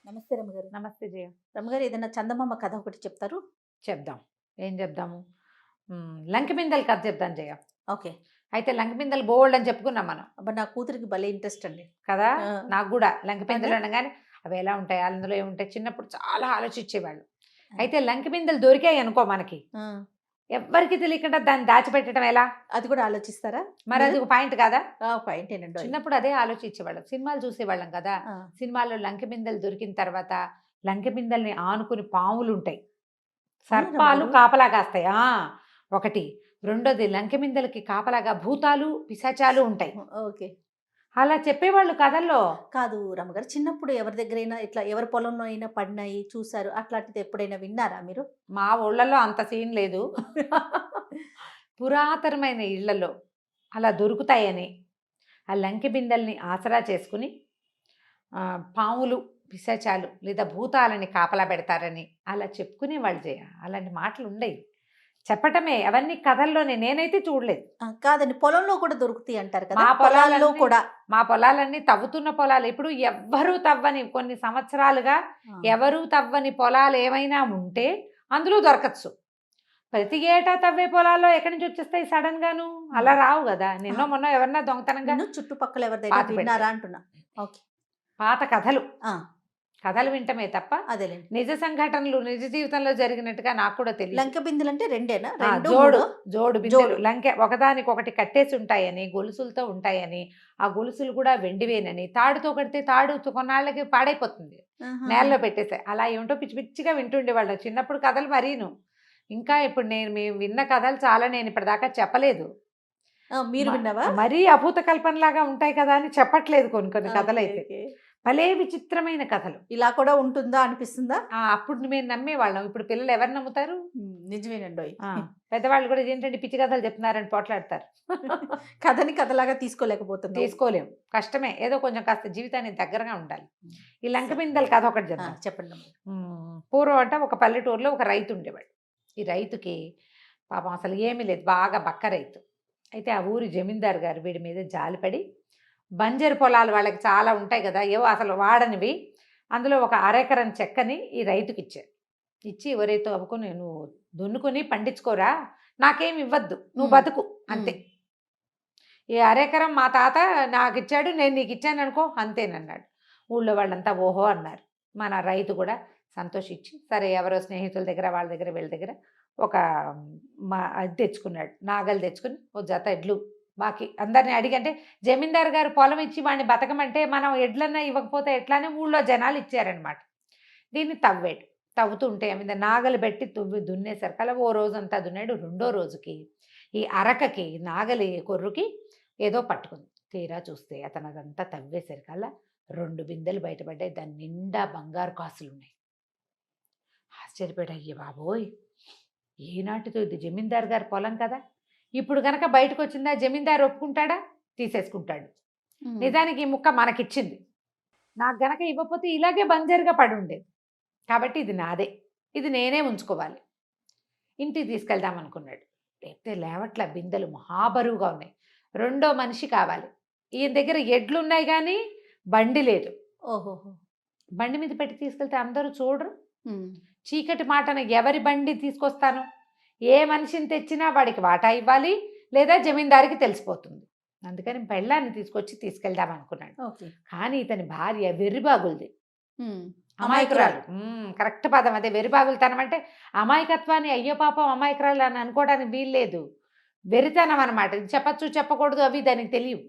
నమస్తే రమగారు. నమస్తే జయ. రమగారు, ఏదైనా చందమామ కథ ఒకటి చెప్తారు? చెప్దాం. ఏం చెప్దాము? లంకిబిందెల కథ చెప్తాను జయ. ఓకే. అయితే లంకిబిందెలు బోల్డ్ అని చెప్పుకున్నాం మనం అబ్బా! నా కూతురికి భలే ఇంట్రెస్ట్ అండి. కదా! ఆ! నాకు గూడా అవునా? లంకిబిందెలు అనగానే అవి ఎలా ఉంటాయి? అందులో ఏముంటాయి? చిన్నప్పుడు చాలా ఆలోచించేవాళ్ళు. ఆ! అయితే లంకిబిందెలు దొరికాయి అనుకో మనకి. ఆ! ఎవ్వరికీ తెలియకుండా దాన్ని దాచిపెట్టడం ఎలా? అది కూడా ఆలోచిస్తారా మరి మీరు? అది ఒక పాయింట్ కాదా? పాయింటేనండోయ్. చిన్నప్పుడు అదే ఆలోచించేవాళ్ళం. సినిమాలు చూసేవాళ్ళం కదా! ఆ! సినిమాల్లో లంకిబిందెలు దొరికిన తర్వాత లంకిబిందెల్ని ఆనుకుని పాములుంటాయి. అవునా సర్పాలు రమగారు? కాపలా కాస్తాయి. ఒకటి. రెండోది లంకెమిందలకి కాపలాగా భూతాలు, పిశాచాలు ఉంటాయి. ఓకే. అలా చెప్పేవాళ్ళు కథల్లో. కాదు రమగారు, చిన్నప్పుడు ఎవరి దగ్గరైనా ఇట్లా ఎవరి పొలంలో అయినా పడినాయి చూసారు. అట్లాంటిది ఎప్పుడైనా విన్నారా మీరు? మా ఊళ్ళలో అంత సీన్ లేదు. పురాతనమైన ఇళ్లలో అలా దొరుకుతాయని, ఆ లంకె బిందెల్ని ఆసరా చేసుకుని పాములు, పిశాచాలు లేదా భూతాలని కాపలా పెడతారని అలా చెప్పుకునేవాళ్ళు జయ. అలాంటి మాటలుండేయి. చెప్పటమే అవన్నీ కథల్లోనే. నేనైతే చూడలేదు. కాదండి, పొలంలో కూడా దొరుకుతాయి అంటారు కదా! మా పొలాల్లో పొలాలన్నీ కూడా. మా పొలాలన్నీ తవ్వుతున్న పొలాలు. ఇప్పుడు ఎవ్వరూ తవ్వని కొన్ని సంవత్సరాలుగా ఆ! ఎవరూ తవ్వని పొలాలు ఏమైనా ఉంటే అందులో దొరకచ్చు. ప్రతి ఏటా తవ్వే పొలాల్లో ఎక్కడి నుంచి వచ్చేస్తాయి సడన్ గాను? ఆ! అలా రావు గదా! ఆ! నిన్నో మొన్నో ఎవరన్నా దొంగతనంగా నేను చుట్టుపక్కల ఎవరిదైనా పాతి పెడతారు. విన్నారా అంటున్నా. ఓకే. పాత కథలు. ఆ! కథలు వింటమే తప్ప అదేలెండి. నిజ సంఘటనలు నిజ జీవితంలో జరిగినట్టుగా నాకు కూడా తెలీదు. లంక బిందెలంటే రెండేనా? ఆ! 2, జోడు. 3 జోడు బిందెలు. జోడు. లంకె ఒకదానికొకటి కట్టేసి ఉంటాయని, గొలుసులతో ఉంటాయని, ఆ గొలుసులు కూడా వెండివేనని, తాడుతో కడితే తాడు కొన్నాళ్ళకి పాడైపోతుంది. ఆహాహా! నేలలో పెట్టేస్తే. అలా ఏమిటో పిచ్చి పిచ్చిగా వింటుండేవాళ్ళం. చిన్నప్పుడు కథలు మరీను. ఇంకా ఇప్పుడు మేము విన్న కథలు చాలా నేనిప్పటిదాకా చెప్పలేదు. మీరు విన్నావా? మరీ అభూత కల్పనలాగా ఉంటాయి కదా అని చెప్పట్లేదు కొన్ని కొన్ని ఓకే. కథలైతే. ఓకే. భలే విచిత్రమైన కథలు. ఇలా కూడా ఉంటుందా అనిపిస్తుందా? అప్పుడు మేము నమ్మేవాళ్ళం. ఇప్పుడు పిల్లలు ఎవరు నమ్ముతారు? నిజమేనండోయ్. ఆ! పెద్దవాళ్ళు కూడా ఏంటంటే పిచ్చి కథలు చెప్తున్నారని పోట్లాడతారు. కథని కథలాగా తీసుకోలేకపోతున్నావు. తీసుకోలేం. కష్టమే. ఏదో కొంచెం కాస్త జీవితానికి దగ్గరగా ఉండాలి. హ్మ్. ఈ లంక బిందెల కథ ఒకటి చెప్దాం. చెప్పండమ్మ. పూర్వం అంట ఒక పల్లెటూరులో ఒక రైతు ఉండేవాడు. ఈ రైతుకి పాపం అసలు ఏమీ లేదు. బాగా బక్క రైతు. అయితే ఆ ఊరి జమీందారు గారు వీడి మీద జాలిపడి బంజరు పొలాలు వాళ్ళకి చాలా ఉంటాయి కదా! ఏవో అసలు వాడనివి. అందులో ఒక అరెకరం చెక్కని ఈ రైతుకిచ్చారు. ఇచ్చి "ఒరేయ్ తవ్వుకొని నువ్వు దున్నుకొని పండించుకోరా, నాకేమి ఇవ్వద్దు. నువ్వు బతుకు అంతే. ఈ అరెకరం మా తాత నాకిచ్చాడు, నేను నీకిచ్చాననుకో అంతేనన్నాడు." ఊళ్ళో వాళ్ళంతా ఓహో అన్నారు. మన రైతు కూడా సంతోషించి సరే ఎవరో స్నేహితుల దగ్గర వాళ్ళ దగ్గర వీళ్ళ దగ్గర ఒక అది తెచ్చుకున్నాడు. నాగలి తెచ్చుకుని ఓ జత ఎడ్లు బాకి అందరిని అడిగి, అంటే జమీందారు గారు పొలం ఇచ్చి వాడిని బతకమంటే మనం ఎడ్లన్నా ఇవ్వకపోతే ఎట్లా అని ఊళ్ళో జనాలు ఇచ్చారనమాట. దీన్ని తవ్వాడు. తవ్వుతుంటే మీద నాగలి పెట్టి దున్నేసరికల్లా ఓ రోజంతా దున్నాడు. రెండో రోజుకి ఈ అరకకి నాగలి కొర్రుకి ఏదో పట్టుకుంది. తీరా చూస్తే అతను అదంతా తవ్వేసరికల్లా 2 బిందెలు బయటపడ్డాయి. దాని నిండా బంగారు కాసులున్నాయి. ఆశ్చర్యపోయాడు. అయ్య బాబోయ్! ఏనాటితో ఇది జమీందారు గారి పొలం కదా! ఇప్పుడు గనక బయటకొచ్చిందా జమీందారు ఒప్పుకుంటాడా? తీసేసుకుంటాడు. నిజానికి ఈ ముక్క మనకిచ్చింది. నాకు గనక ఇవ్వకపోతే ఇలాగే బంజరుగా పడుండేది. కాబట్టి ఇది నాదే. ఇది నేనే ఉంచుకోవాలి. ఇంటికి తీసుకెళ్దాం అనుకున్నాడు. లేకపోతే లేవట్ల బిందెలు మహాబరువుగా ఉన్నాయి. రెండో మనిషి కావాలి. ఈయన దగ్గర ఎడ్లున్నాయి గానీ బండి లేదు. ఓహోహో! బండి మీద పెట్టి తీసుకెళ్తే అందరూ చూడరు. చీకటి మాటన ఎవరి బండి తీసుకొస్తాను? ఏ మనిషిని తెచ్చినా వాడికి వాటా ఇవ్వాలి, లేదా జమీందారికి తెలిసిపోతుంది. అందుకని పెళ్ళాన్ని తీసుకెళ్దాం అనుకున్నాడు. ఓకే. కానీ ఇతని భార్య వెర్రిబాగులది. అమాయకురాలు. కరెక్ట్ పదం అదే. వెర్రిబాగులుతనం అంటే అమాయకత్వాన్ని అయ్యో పాపం అమాయకురాలు అని అనుకోవడానికి వీల్లేదు. వెరితనం అనమాట. ఇది చెప్పచ్చు చెప్పకూడదు అవి దానికి తెలియవు.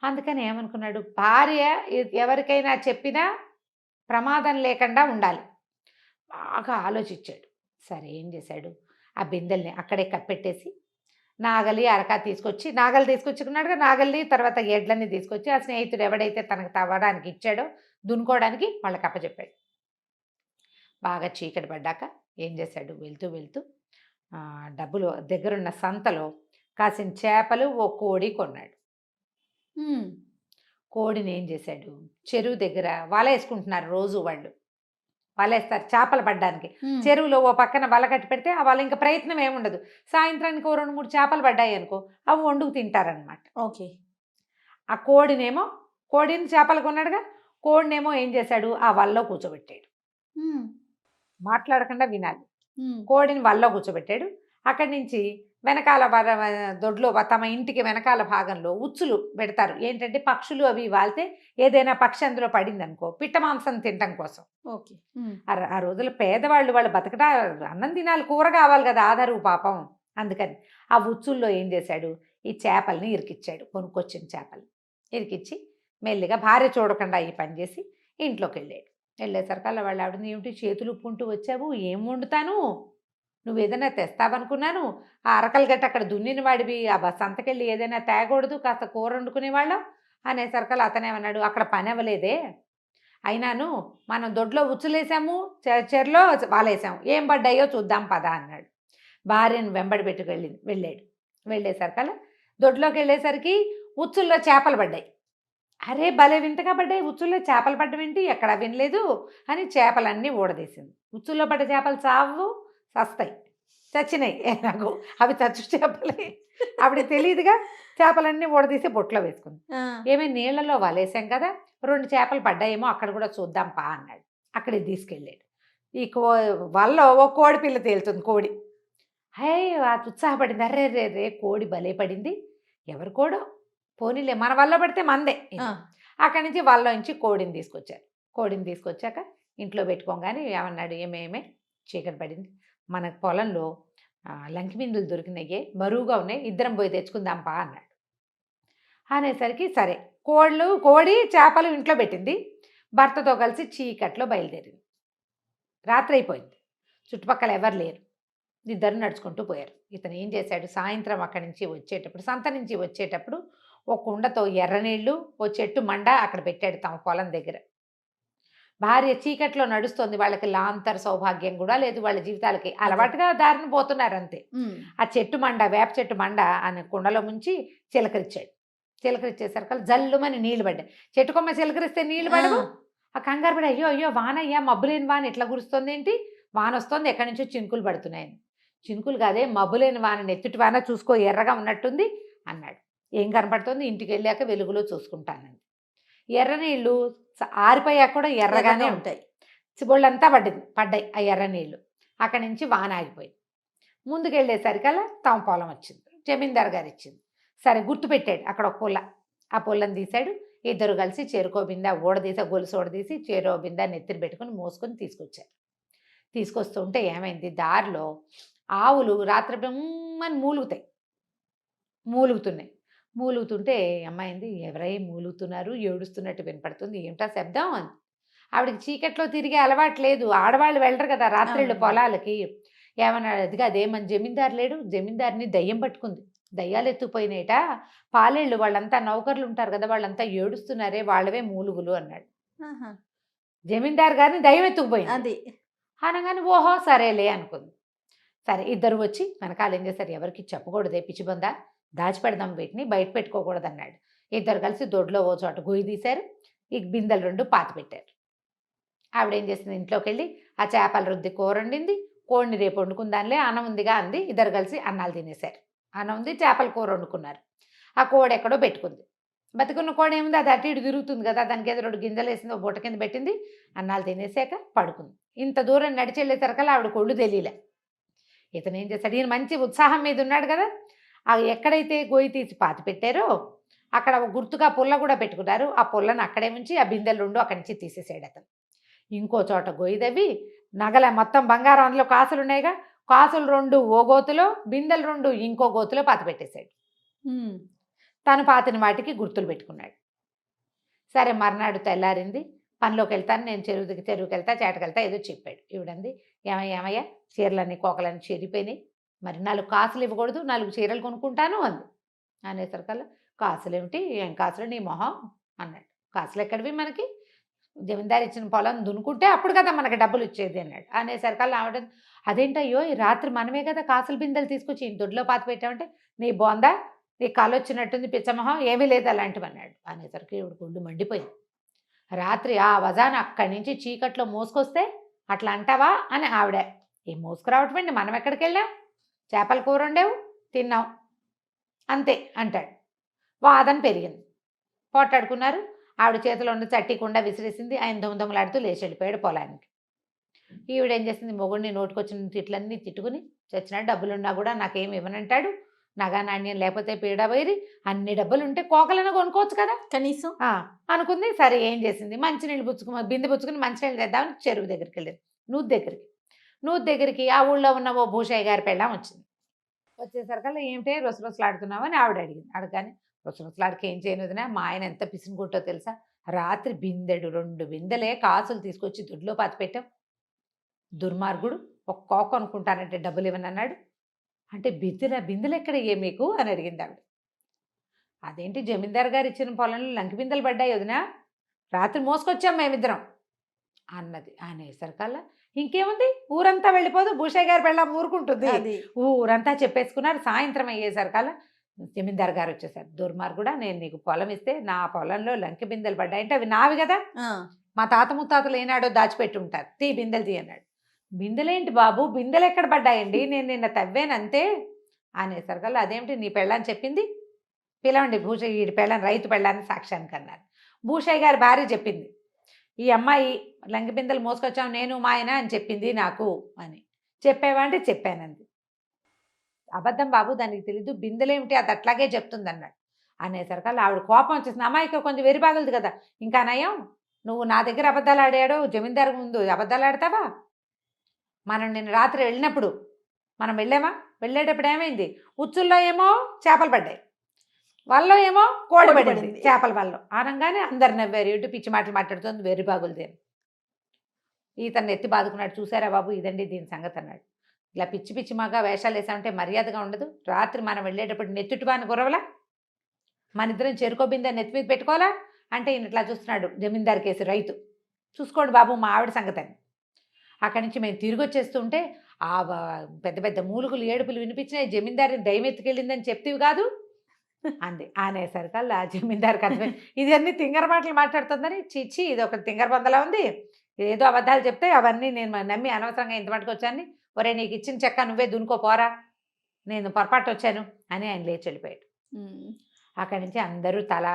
అందుకని ఏమనుకున్నాడు, భార్య ఎవరికైనా చెప్పినా ప్రమాదం లేకుండా ఉండాలి. బాగా ఆలోచించాడు. సరే ఏం చేశాడు, ఆ బిందెల్ని అక్కడే కప్పెట్టేసి నాగలి అరక తీసుకొచ్చి నాగలి తీసుకొచ్చుకున్నాడుగా, నాగల్ని తర్వాత ఎడ్లని తీసుకొచ్చి ఆ స్నేహితుడు ఎవడైతే తనకు తవ్వడానికి ఇచ్చాడో దున్నుకోవడానికి వాళ్ళకి అప్పచెప్పాడు. బాగా చీకటి పడ్డాక ఏం చేశాడు, వెళ్తూ వెళ్తూ డబ్బులు దగ్గరున్న సంతలో కాసిన చేపలు ఓ కోడి కొన్నాడు. కోడిని ఏం చేశాడు, చెరువు దగ్గర వల వేసుకుంటున్నారు రోజు వాళ్ళు. వలేస్తారు చేపలు పడ్డానికి. చెరువులో ఓ పక్కన వల కట్టి పెడితే ఆ వల ఇంకా ప్రయత్నం ఏముండదు. సాయంత్రానికి ఓ 2, 3 చేపలు పడ్డాయి అనుకో అవి వండుకు తింటారనమాట. ఓకే. ఆ కోడిని చేపలు కొన్నాడుగా, కోడినేమో ఏం చేశాడు, ఆ వలలో కూర్చోబెట్టాడు. ఉమ్, మాట్లాడకుండా వినాలి. ఉమ్, కోడిని వలలో కూర్చోబెట్టాడు. అక్కడి నుంచి వెనకాల దొడ్లో తమ ఇంటికి వెనకాల భాగంలో ఉచ్చులు పెడతారు. ఏంటంటే పక్షులు అవి వాళ్తే ఏదైనా పక్షి అందులో పడింది అనుకో, పిట్ట మాంసం తినటం కోసం. ఓకే. ఉమ్, ఆ రోజుల్లో పేదవాళ్ళు వాళ్ళు బతకటా అన్నం తినాలి, కూర కావాలి కదా, ఆధారు పాపం. అందుకని ఆ ఉచ్చుల్లో ఏం చేశాడు, ఈ చేపల్ని ఇరికిచ్చాడు. కొనుక్కొచ్చిన చేపల్ని ఇరికిచ్చి మెల్లిగా భార్య చూడకుండా ఈ పని చేసి ఇంట్లోకి వెళ్ళాడు. వెళ్ళేసరికల్లా వాళ్ళు ఆవిడని, ఏమిటి చేతులు ఉప్పుంటూ వచ్చావు, ఏం వండుతాను, నువ్వు ఏదైనా తెస్తావనుకున్నాను, ఆ అరకలు గట్ట అక్కడ దున్నిన వాడివి, ఆ సంతకెళ్ళి ఏదైనా తేగూడదు, కాస్త కూర వండుకునేవాళ్ళం అనేసరికల్లా అతనేమన్నాడు, అక్కడ పని అవ్వలేదే, అయినాను మనం దొడ్లో ఉచ్చులేసాము, చెరలో వాలేసాము, ఏం పడ్డాయో చూద్దాం పదా అన్నాడు. భార్యను వెంబడి వెళ్ళాడు. వెళ్ళేసరికల్లా దొడ్లోకి వెళ్ళేసరికి ఉచ్చుల్లో చేపలు పడ్డాయి. అరే భలే వింతగా పడ్డాయి, ఉచ్చుల్లో చేపలు పడ్డం ఏంటి, ఎక్కడా వినలేదు అని చేపలన్నీ ఊడదీసింది. ఉచ్చుల్లో పడ్డ చేపలు చావు, చస్తాయి, చచ్చినాయి ఎలాగో, అవి చచ్చు చేపలే. ఆవిడ తెలియదుగా, చేపలన్నీ ఊడదీసి బొట్లో వేసుకుంది. ఏమీ నీళ్లలో వలేసాం కదా, 2 చేపలు పడ్డాయేమో అక్కడ కూడా చూద్దాం పా అన్నాడు. అక్కడికి తీసుకెళ్ళాడు. ఈ వలలో ఓ కోడి పిల్ల తేలుతుంది. కోడి హే అది ఉత్సాహపడింది, అర్రే రే రే కోడి భలే పడింది, ఎవరి కోడో, పోనీలే మన వల్ల పడితే మందే. అక్కడి నుంచి వల్లోంచి కోడిని తీసుకొచ్చారు. కోడిని తీసుకొచ్చాక ఇంట్లో పెట్టుకోగానే ఏమన్నాడు, ఏమేమే చీకటి పడింది, మన పొలంలో లంకిమిందులు దొరికినాయే, బరువుగా ఉన్నాయి, ఇద్దరం పోయి తెచ్చుకుందాంపా అన్నాడు. అనేసరికి సరే కోడి చేపలు ఇంట్లో పెట్టింది, భర్తతో కలిసి చీకట్లో బయలుదేరింది. రాత్రి అయిపోయింది, చుట్టుపక్కల ఎవరు లేరు, ఇద్దరు నడుచుకుంటూ పోయారు. ఇతను ఏం చేశాడు, సాయంత్రం అక్కడి నుంచి వచ్చేటప్పుడు, సంత నుంచి వచ్చేటప్పుడు ఒక కుండతో ఎర్రనీళ్ళు, ఓ చెట్టు మండ అక్కడ పెట్టాడు తమ పొలం దగ్గర. భార్య చీకట్లో నడుస్తుంది, వాళ్ళకి లాంతర్ సౌభాగ్యం కూడా లేదు, వాళ్ళ జీవితాలకి అలవాటుగా దారిని పోతున్నారు అంతే. ఆ చెట్టు మండ, వేప చెట్టు మండ అని కుండలో ముంచి చిలకరిచ్చాడు. చిలకరిచ్చేసరికి జల్లుమని నీళ్లు పడ్డాయి. చెట్టు కొమ్మ చిలకరిస్తే నీళ్లు పడవు. ఆ కంగారు పడి, అయ్యో అయ్యో వాన అయ్యా, మబ్బులేని వాన ఎట్లా కురుస్తుంది ఏంటి, వాన వస్తుంది, ఎక్కడి నుంచో చినుకులు పడుతున్నాయని. చినుకులు కాదే, మబ్బులేని వాన, నెత్తుటి వాన, చూసుకో ఎర్రగా ఉన్నట్టుంది అన్నాడు. ఏం కనపడుతుంది, ఇంటికి వెళ్ళాక వెలుగులో చూసుకుంటానండి. ఎర్ర నీళ్ళు ఆరిపోయాక కూడా ఎర్రగానే ఉంటాయి. బొళ్ళంతా పడ్డాయి ఆ ఎర్ర నీళ్ళు. అక్కడి నుంచి వాన ఆగిపోయింది. ముందుకు వెళ్ళేసరికల్లా తమ పొలం వచ్చింది, జమీందార్ గారు ఇచ్చింది. సరే గుర్తుపెట్టాడు అక్కడ ఒక పుల్ల, ఆ పుల్లని తీశాడు. ఇద్దరు కలిసి చెరుకో బింద ఊడదీసి, గొలుసు ఊడదీసి చెరో బింద నెత్తిని పెట్టుకుని మోసుకొని తీసుకొచ్చారు. తీసుకొస్తుంటే ఏమైంది, దారిలో ఆవులు రాత్రి బ్రహ్మని మూలుగుతుంటే అమ్మాయింది, ఎవరై మూలుగుతున్నారు, ఏడుస్తున్నట్టు వినపడుతుంది, ఏమిటా శబ్దం అని. ఆవిడకి చీకట్లో తిరిగే అలవాటు లేదు, ఆడవాళ్ళు వెళ్ళరు కదా రాత్రిళ్ళు పొలాలకి. ఏమన్నాడు, అదిగా అదే మన జమీందారు లేడు, జమీందారిని దయ్యం పట్టుకుంది, దయ్యాలు ఎత్తుపోయినాయట, పాలేళ్ళు వాళ్ళంతా నౌకర్లు ఉంటారు కదా, వాళ్ళంతా ఏడుస్తున్నారే, వాళ్ళవే మూలుగులు అన్నాడు. జమీందారు గారిని దయ్యం ఎత్తుకుపోయింది అది అనగానే ఓహో సరేలే అనుకుంది. సరే ఇద్దరు వచ్చి వెనకాల ఏం చేశారు, ఎవరికి చెప్పకూడదే పిచ్చిబందా, దాచిపెడదాం, వీటిని బయట పెట్టుకోకూడదు అన్నాడు. ఇద్దరు కలిసి దొడ్లో ఓ చోట గొయ్యి తీశారు, ఈ బిందెలు 2 పాత పెట్టారు. ఆవిడేం చేసింది, ఇంట్లోకి వెళ్ళి ఆ చేపల రుద్ది కూర వండింది, కోడిని రేపు వండుకుందానిలే, అన్నం ఉందిగా అంది. ఇద్దరు కలిసి అన్నాలు తినేశారు. అన్నం ఉంది, చేపల కూర వండుకున్నారు. ఆ కోడి ఎక్కడో పెట్టుకుంది. బతుకున్న కోడి ఏముంది, అది అటు ఇటు తిరుగుతుంది కదా, దానికి ఏదో 2 గింజలు వేసింది, ఒక బుట్ట కింద పెట్టింది, అన్నాలు తినేసాక పడుకుంది. ఇంత దూరం నడిచి వెళ్ళేసరికల్లా ఆవిడ కొళ్ళు తెలియలే. ఇతను ఏం చేశాడు, ఈయన మంచి ఉత్సాహం మీద ఉన్నాడు కదా, ఎక్కడైతే గొయ్యి తీసి పాతి పెట్టారో అక్కడ గుర్తుగా పుల్ల కూడా పెట్టుకున్నారు. ఆ పుల్లను అక్కడే ఉంచి ఆ బిందెలు 2 అక్కడి నుంచి తీసేసాడు అతను. ఇంకో చోట గొయ్యి తవ్వి నగల మొత్తం బంగారం, అందులో కాసులు ఉన్నాయిగా, కాసులు 2 ఓ గోతులో, బిందెలు 2 ఇంకో గోతులో పాతి పెట్టేశాడు. తను పాతిన వాటికి గుర్తులు పెట్టుకున్నాడు. సరే మర్నాడు తెల్లారింది, పనిలోకి వెళ్తాను నేను, చెరువుకి వెళ్తా, చేటకెళ్తా ఏదో చెప్పాడు. ఈవిడంది, ఏమయ్యా చీరలన్నీ కోకలన్నీ చెరిపోయినాయి, మరి 4 కాసులు ఇవ్వకూడదు, 4 చీరలు కొనుక్కుంటాను అంది. అనేసరికల్లా కాసులు ఏమిటి, ఏం కాసులు నీ మొహం అన్నాడు. కాసులు ఎక్కడివి మనకి, జమీందారు ఇచ్చిన పొలం దున్నుకుంటే అప్పుడు కదా మనకి డబ్బులు ఇచ్చేది అన్నాడు. అనేసరికల్లా ఆవిడ, అదేంటయ్యో ఈ రాత్రి మనమే కదా కాసుల బిందెలు తీసుకొచ్చి దొడ్లో పాతి పెట్టామంటే, నీ బోందా, నీ కాలు వచ్చినట్టుంది పిచ్చమొహం, ఏమీ లేదు అలాంటివి అన్నాడు. అనేసరికి ఈవిడ గుండు మండిపోయింది. రాత్రి ఆ వజాన అక్కడి నుంచి చీకట్లో మోసుకొస్తే అట్లా అంటావా అని ఆవిడ, ఏం మోసుకురావటమండి, మనం ఎక్కడికి వెళ్ళాం, చేపల కూర వండేవు తిన్నాం అంతే అంటాడు. వాదన పెరిగింది, పోట్లాడుకున్నారు. ఆవిడ చేతిలో ఉన్న చట్టికుండా విసిరేసింది. ఆయన దొంగలాడుతూ లేచి వెళ్ళిపోయాడు పొలానికి. ఈవిడ ఏం చేసింది, మొగుడిని నోటుకొచ్చిన తిట్లన్నీ తిట్టుకుని చచ్చినట్టు డబ్బులున్నా కూడా నాకేమి ఇవ్వనంటాడు, నగా నాణ్యం లేకపోతే పీడ వైరి, అన్ని డబ్బులు ఉంటే కోకలను కొనుక్కోవచ్చు కదా కనీసం అనుకుంది. సరే ఏం చేసింది, మంచినీళ్ళు బిందె పుచ్చుకుని మంచినీళ్ళు తెద్దామని చెరువు దగ్గరికి వెళ్ళింది. నూతి దగ్గరికి ఆ ఊళ్ళో ఉన్న ఓ భూషయ్య గారి పెళ్ళాం వచ్చింది. వచ్చేసరికల్లా ఏమిటే రొసరొసలాడుతున్నామని ఆవిడ అడిగింది. అడగగానే రొసరొసలాడికి ఏం చేయను వదినా, మా ఆయన ఎంత పిసినుకుంటో తెలుసా, రాత్రి 2 బిందెలే కాసులు తీసుకొచ్చి దొడ్లో పాతి పెట్టాం. దుర్మార్గుడు, ఒక కోక అనుకుంటానంటే డబ్బులు ఇవ్వనన్నాడు. అంటే బిందెలు ఎక్కడ మీకు అని అడిగింది ఆవిడ. అదేంటి, జమీందారు గారు ఇచ్చిన పొలంలో లంకి బిందెలు పడ్డాయి వదినా, రాత్రి మోసుకొచ్చాం మేమిద్దరం అన్నది. అనేసరికల్లా ఇంకేముంది, ఊరంతా వెళ్ళిపోదు, భూషయ్య గారి పెళ్ళాం ఊరుకుంటుంది. ఊరంతా చెప్పేసుకున్నారు. సాయంత్రం అయ్యేసరికల్లా జమీందారు గారు వచ్చేసారు. దుర్మార్గుడా, నేను నీకు పొలం ఇస్తే నా పొలంలో లంకి బిందెలు పడ్డాయంటే అవి నావి కదా, మా తాత ముత్తాతలు ఏనాడో దాచిపెట్టి ఉంటారు, బిందెలు తీ అన్నాడు. బిందెలేంటి బాబు, బిందెలు ఎక్కడ పడ్డాయండి, నేను నిన్న తవ్వేనంతే అనేసరికల్లా అదేమిటి నీ పెళ్ళని చెప్పింది, పిలవండి భూషయ్య, ఈ పెళ్ళని రైతు పెళ్ళాన్ని సాక్ష్యానికి అన్నారు. భూషయ్య గారి భార్య చెప్పింది, ఈ అమ్మాయి లంకి బిందెలు మోసుకొచ్చాం నేను మా ఆయన అని చెప్పింది నాకు అని. చెప్పావా అంటే చెప్పానంది. అబద్ధం బాబు, దానికి తెలీదు, బిందెలేమిటి అది అట్లాగే చెప్తుంది అన్నాడు. అనేసరికల్లా ఆవిడ కోపం వచ్చేసింది. అమ్మాయికి కొంచెం వెరిబాగులది కదా, ఇంకా నయం నువ్వు నా దగ్గర అబద్ధాలు ఆడాడు, జమీందారు ముందు అబద్ధాలు ఆడతావా, మనం నిన్న రాత్రి వెళ్ళినప్పుడు మనం వెళ్ళేటప్పుడు ఏమైంది, ఉచ్చుల్లో ఏమో చేపలు పడ్డాయి, వాళ్ళలో ఏమో కోడి పడింది చేపల వల్ల అనగానే అందరు నవ్వారు. ఇటు పిచ్చి మాటలు మాట్లాడుతుంది వెర్రిబాగులది. ఈతన్ని ఎత్తి బాదుకున్నాడు. చూసారా బాబు, ఇదండి దీని సంగతి అన్నాడు. ఇలా పిచ్చి పిచ్చి మాగా వేషాలు వేసామంటే మర్యాదగా ఉండదు. రాత్రి మనం వెళ్ళేటప్పుడు నెత్తుటివాని గురవలా, మన ఇద్దరం చెరుకో బిందె నెత్తి మీద పెట్టుకోవాలా అంటే ఈయన ఇట్లా చూస్తున్నాడు. జమీందారు కేసు రైతు, చూసుకోండి బాబు మా ఆవిడ సంగతి అని. అక్కడి నుంచి మేము తిరిగి వచ్చేస్తుంటే ఆ పెద్ద పెద్ద మూలుగులు ఏడుపులు వినిపించినాయి. జమీందారిని దయ్యం ఎత్తుకెళ్ళిందని చెప్తేవి కాదు అంది. అనేసరికల్లా జమీందారికి అర్థమైంది, ఇది అన్ని తింగర మాటలు మాట్లాడుతుందని. చిచ్చి, ఇది ఒక తింగర బందలా ఉంది, ఏదో అబద్ధాలు చెప్తే అవన్నీ నేను నమ్మి అనవసరంగా ఇంత మటుకు వచ్చాను. ఒరే నీకు ఇచ్చిన చెక్క నువ్వే దునుకోపోరా, నేను పొరపాటు వచ్చాను అని ఆయన లేచి వెళ్ళిపోయాడు. అక్కడి నుంచి అందరూ తలా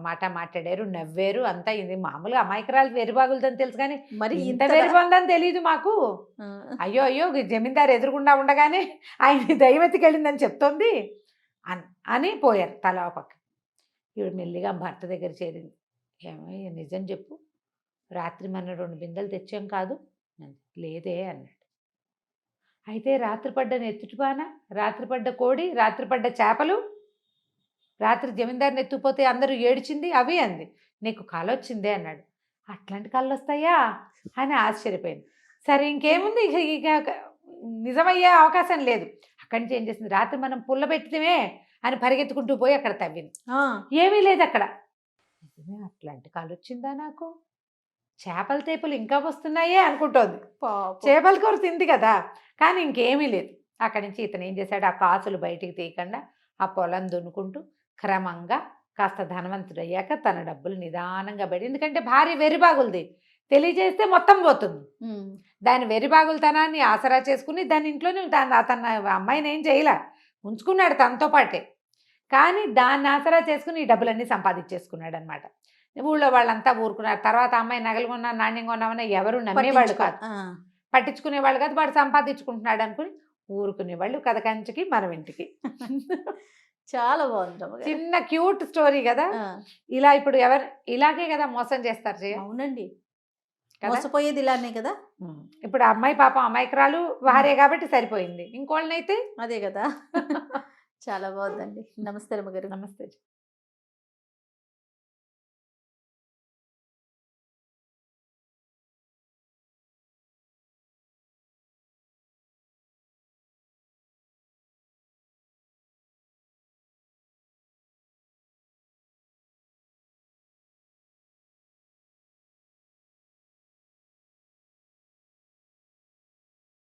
మాట మాట్లాడారు, నవ్వారు. అంతా ఇది మామూలుగా అమాయకురాలు వెరిబాగులదని తెలుసు కానీ మరి ఇంత వెరిబందని తెలియదు మాకు. అయ్యో జమీందారు ఎదురుగుండా ఉండగానే ఆయన దైవతికెళ్ళిందని చెప్తోంది అని పోయారు తలా పక్క. ఇవి మెల్లిగా భర్త దగ్గర చేరింది. ఏమో నిజం చెప్పు, రాత్రి మనం 2 బిందెలు తెచ్చాం కాదు, లేదే అన్నాడు. అయితే రాత్రి పడ్డ నెత్తుటిపాన, రాత్రి పడ్డ కోడి, రాత్రి పడ్డ చేపలు, రాత్రి జమీందారిని ఎత్తుకుపోతే అందరూ ఏడ్చింది అవి అంది. నీకు కళ వచ్చిందే అన్నాడు. అట్లాంటి కళ్ళు వస్తాయా అని ఆశ్చర్యపోయింది. సరే ఇంకేముంది, ఇక నిజమయ్యే అవకాశం లేదు. అక్కడి నుంచి ఏం చేసింది, రాత్రి మనం పుల్ల పెట్టితే అని పరిగెత్తుకుంటూ పోయి అక్కడ తవ్వింది. ఏమీ లేదు అక్కడ. అట్లాంటి కళ వచ్చిందా నాకు, చేపల తేపులు ఇంకా వస్తున్నాయే అనుకుంటోంది. చేపల కూర తింది కదా, కానీ ఇంకేమీ లేదు. అక్కడి నుంచి ఇతను ఏం చేశాడు, ఆ కాసులు బయటికి తీయకుండా ఆ పొలం దున్నుకుంటూ క్రమంగా కాస్త ధనవంతుడయ్యాక తన డబ్బులు నిదానంగా పెట్టి, ఎందుకంటే భార్య వెరిబాగులది, తెలియజేస్తే మొత్తం పోతుంది. దాని వెరిబాగులతనాన్ని ఆసరా చేసుకుని దాని ఇంట్లోనే తన అమ్మాయిని ఏం చేయలే, ఉంచుకున్నాడు తనతో పాటే. కానీ దాన్ని ఆసరా చేసుకుని ఈ డబ్బులన్నీ సంపాదించేసుకున్నాడు అనమాట. ఊళ్ళో వాళ్ళంతా ఊరుకున్నారు. తర్వాత అమ్మాయి నగలు కొన్నా నాణ్యం కొన్నామన్నా ఎవరు నమ్మేవాళ్ళు కాదు, పట్టించుకునేవాళ్ళు కాదు. వాడు సంపాదించుకుంటున్నాడు అనుకుని ఊరుకునేవాళ్ళు. కథ కంచికి మనం ఇంటికి. చాలా బాగుంది, చిన్న క్యూట్ స్టోరీ కదా. ఇలా ఇప్పుడు ఎవరు ఇలాగే కదా మోసం చేస్తారు. అవునండి, మోసపోయేది ఇలానే కదా. ఇప్పుడు అమ్మాయి పాపం అమాయకురాలు భార్య కాబట్టి సరిపోయింది, ఇంకోళ్ళనైతే అదే కదా. చాలా బాగుందండి. నమస్తే రమ్మగారు. నమస్తే.